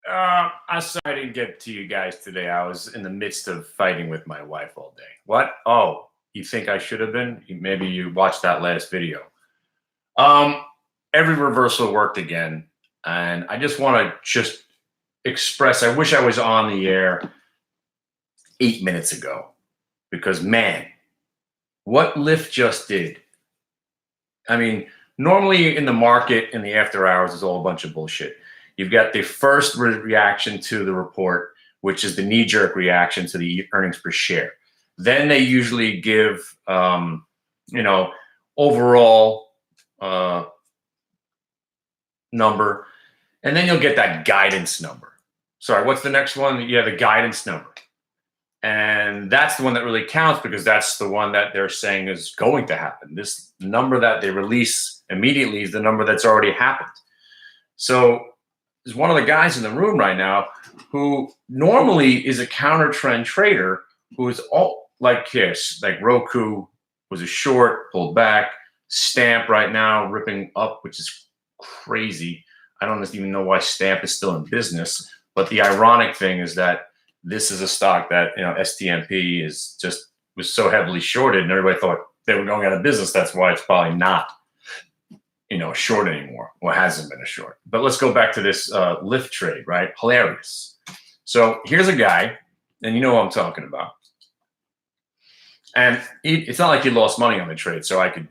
I'm sorry I didn't get to you guys today. I was in the midst of fighting with my wife all day. What? Oh, you think I should have been? Maybe you watched that last video. Um, every reversal worked again, and I just want to just express. I wish I was on the air 8 minutes ago because man, what Lyft just did. I mean, normally in the market in the after hours is all a bunch of bullshit. You've got the first reaction to the report, which is the knee-jerk reaction to the earnings per share. Then they usually give, you know, overall number, and then you'll get that guidance number. Sorry, what's the next one? Yeah, the guidance number. And that's the one that really counts because that's the one that they're saying is going to happen. This number that they release immediately is the number that's already happened. So there's one of the guys in the room right now who normally is a counter trend trader who is all like Kiss, like Roku was a short, pulled back, Stamp right now ripping up, which is crazy. I don't even know why Stamp is still in business. But the ironic thing is that this is a stock that, STMP is just was so heavily shorted and everybody thought they were going out of business. That's why it's probably not, a short anymore. Well, it hasn't been a short. But let's go back to this Lyft trade, right? Hilarious. So here's a guy, and you know what I'm talking about. And it's not like he lost money on the trade, so I could,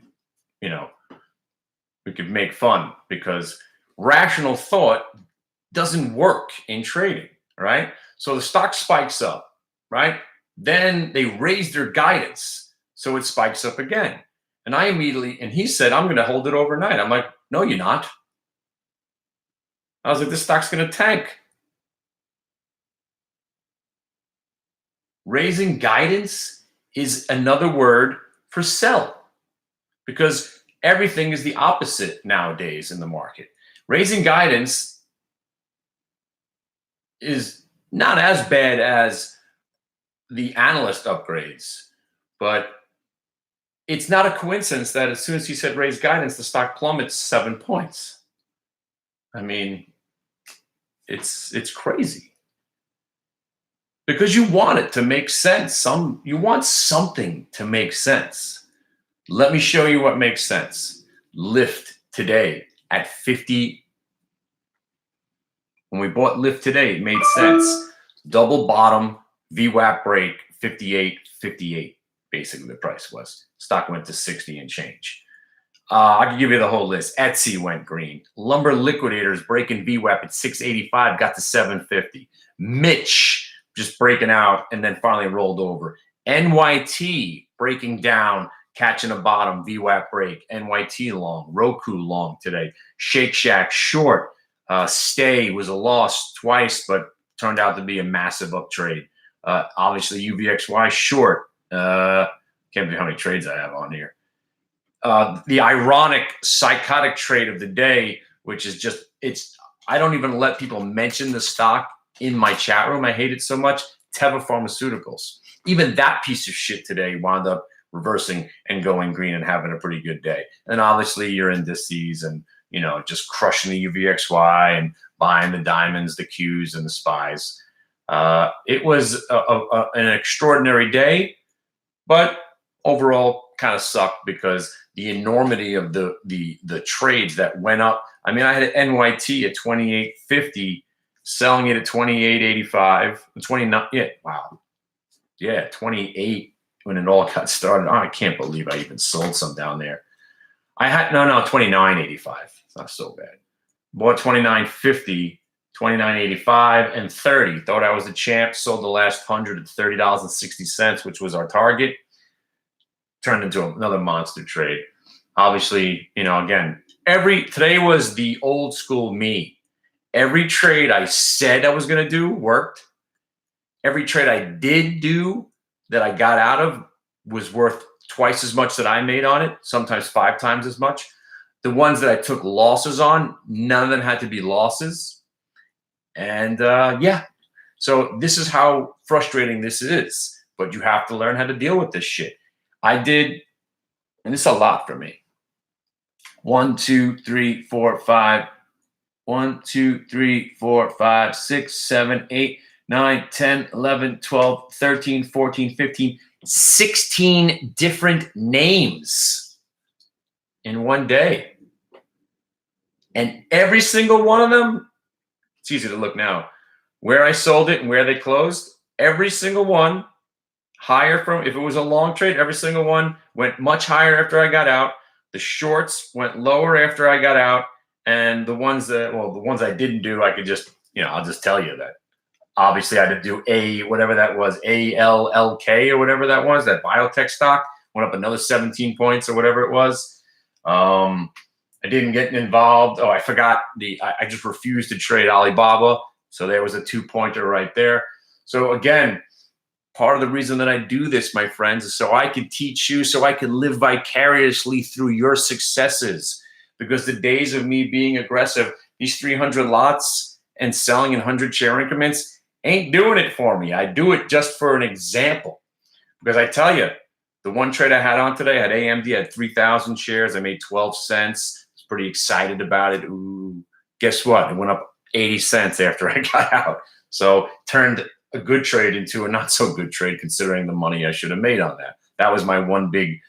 we could make fun because rational thought doesn't work in trading, right? So the stock spikes up, right? Then they raise their guidance, so it spikes up again. And and he said, I'm going to hold it overnight. I'm like, no, you're not. I was like, this stock's going to tank. Raising guidance is another word for sell because everything is the opposite nowadays in the market. Raising guidance is not as bad as the analyst upgrades, but it's not a coincidence that as soon as he said raise guidance, the stock plummets 7 points. I mean, it's crazy because you want it to make sense. You want something to make sense. Let me show you what makes sense. Lyft today at 50. When we bought Lyft today, it made sense. Double bottom, VWAP break, 58.58. Basically, the price was. Stock went to 60 and change. I can give you the whole list. Etsy went green. Lumber Liquidators breaking VWAP at 685, got to 750. Mitch just breaking out and then finally rolled over. NYT breaking down, catching a bottom, VWAP break. NYT long, Roku long today. Shake Shack short. Stay was a loss twice, but turned out to be a massive up trade. Obviously, UVXY short. Can't believe how many trades I have on here. The ironic, psychotic trade of the day, which is just, I don't even let people mention the stock in my chat room. I hate it so much. Teva Pharmaceuticals. Even that piece of shit today wound up reversing and going green and having a pretty good day. And obviously, your indices and, just crushing the UVXY and buying the diamonds, the Qs, and the SPYs. It was an extraordinary day, but overall kind of sucked because the enormity of the trades that went up. I mean, I had an NYT at 28.50, selling it at 28.85, 29. Yeah, wow. Yeah, 28 when it all got started. Oh, I can't believe I even sold some down there. I had 29.85. It's not so bad. Bought 29.50, 29.85, and 30. Thought I was the champ. Sold the last 100 at $30.60, which was our target. Turned into another monster trade. Obviously, again, today was the old school me. Every trade I said I was going to do worked. Every trade I did do that I got out of was worth twice as much that I made on it, sometimes 5 times as much. The ones that I took losses on, none of them had to be losses. And so this is how frustrating this is. But you have to learn how to deal with this shit. I did, and it's a lot for me. 1, 2, 3, 4, 5. 1, 2, 3, 4, 5, 6, 7, 8, 9, 10, 11, 12, 13, 14, 15, 16 different names in one day. And every single one of them, it's easy to look now, where I sold it and where they closed, every single one higher from, if it was a long trade, every single one went much higher after I got out. The shorts went lower after I got out. And the ones that, well, the ones I didn't do, I could just, I'll just tell you that obviously I had to do whatever that was, ALLK or whatever that was, that biotech stock went up another 17 points or whatever it was. I didn't get involved. Oh, I forgot I just refused to trade Alibaba. So there was a 2-pointer right there. So again, part of the reason that I do this, my friends, is so I can teach you, so I can live vicariously through your successes. Because the days of me being aggressive, these 300 lots and selling in 100 share increments ain't doing it for me. I do it just for an example. Because I tell you, the one trade I had on today, I had AMD, I had 3,000 shares. I made 12 cents. I was pretty excited about it. Ooh, guess what? It went up 80 cents after I got out. So turned a good trade into a not so good trade considering the money I should have made on that. That was my one big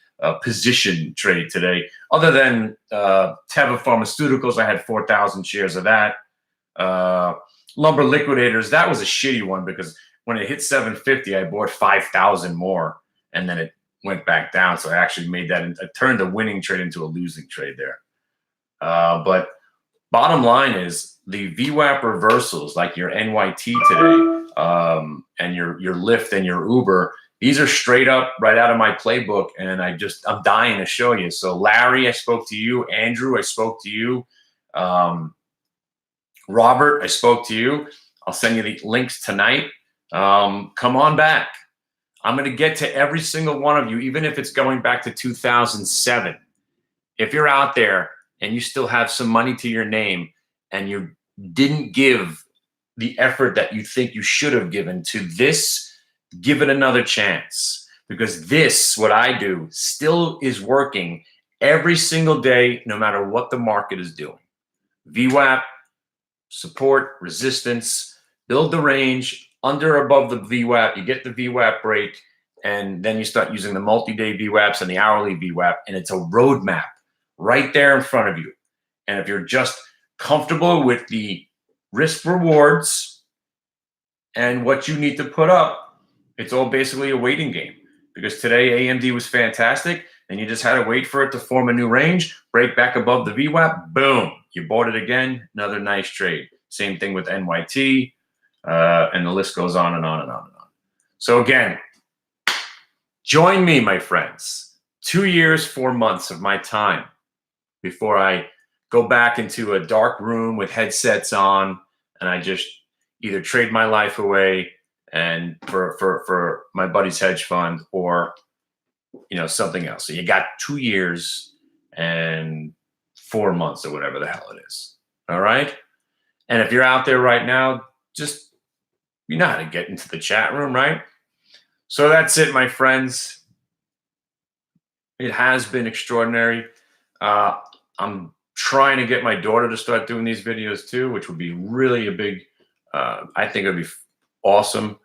position trade today. Other than Teva Pharmaceuticals, I had 4,000 shares of that. Lumber Liquidators, that was a shitty one because when it hit 750, I bought 5,000 more and then it went back down. So I actually made that, I turned a winning trade into a losing trade there. But bottom line is the VWAP reversals like your NYT today and your LYFT and your Uber, these are straight up right out of my playbook, and I'm dying to show you. So Larry, I spoke to you. Andrew, I spoke to you. Robert, I spoke to you. I'll send you the links tonight. Come on back. I'm going to get to every single one of you, even if it's going back to 2007. If you're out there and you still have some money to your name and you didn't give the effort that you think you should have given to this, give it another chance, because this, what I do, still is working every single day, no matter what the market is doing. VWAP, support, resistance, build the range, under, above the VWAP, you get the VWAP break, and then you start using the multi-day VWAPs and the hourly VWAP, and it's a roadmap right there in front of you. And if you're just comfortable with the risk rewards and what you need to put up, it's all basically a waiting game, because today AMD was fantastic and you just had to wait for it to form a new range, break back above the VWAP, boom, you bought it again, another nice trade. Same thing with NYT, and the list goes on and on and on and on. So again, join me, my friends. 2 years, 4 months of my time before I go back into a dark room with headsets on and I just either trade my life away and for my buddy's hedge fund, or something else. So you got 2 years and 4 months or whatever the hell it is. All right. And if you're out there right now, just, you know how to get into the chat room, right? So that's it, my friends. It has been extraordinary. I'm trying to get my daughter to start doing these videos too, which would be really a big, I think it would be awesome.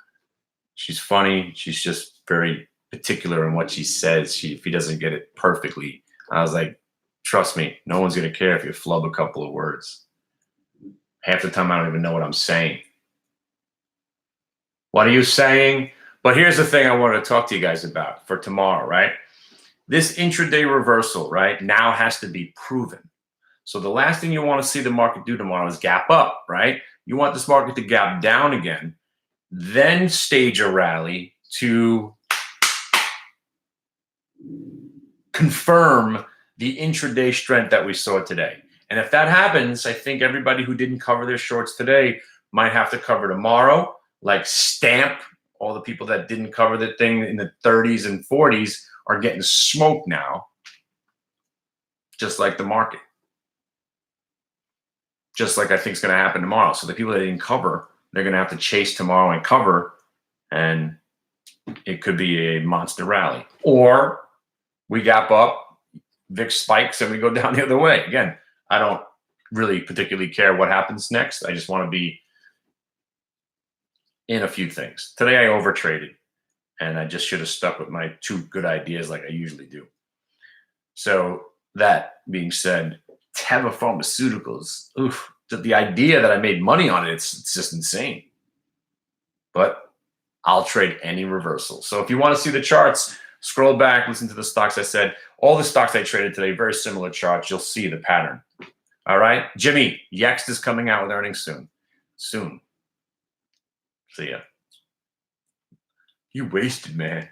She's funny. She's just very particular in what she says. If he doesn't get it perfectly, I was like, trust me, no one's going to care if you flub a couple of words. Half the time, I don't even know what I'm saying. What are you saying? But here's the thing I wanted to talk to you guys about for tomorrow, right? This intraday reversal, right, now has to be proven. So the last thing you want to see the market do tomorrow is gap up, right? You want this market to gap down again, then stage a rally to confirm the intraday strength that we saw today. And if that happens, I think everybody who didn't cover their shorts today might have to cover tomorrow, like stamp. All the people that didn't cover the thing in the 30s and 40s are getting smoked now, just like the market. Just like I think is going to happen tomorrow. So the people that didn't cover, they're going to have to chase tomorrow and cover, and it could be a monster rally. Or we gap up, VIX spikes, and we go down the other way. Again, I don't really particularly care what happens next. I just want to be in a few things. Today I overtraded, and I just should have stuck with my 2 good ideas like I usually do. So that being said, Teva Pharmaceuticals, oof, the idea that I made money on it, it's just insane. But I'll trade any reversal. So if you want to see the charts, scroll back, listen to the stocks I said. All the stocks I traded today, very similar charts. You'll see the pattern. All right. Jimmy, Yext is coming out with earnings soon. Soon. See ya. You wasted, man.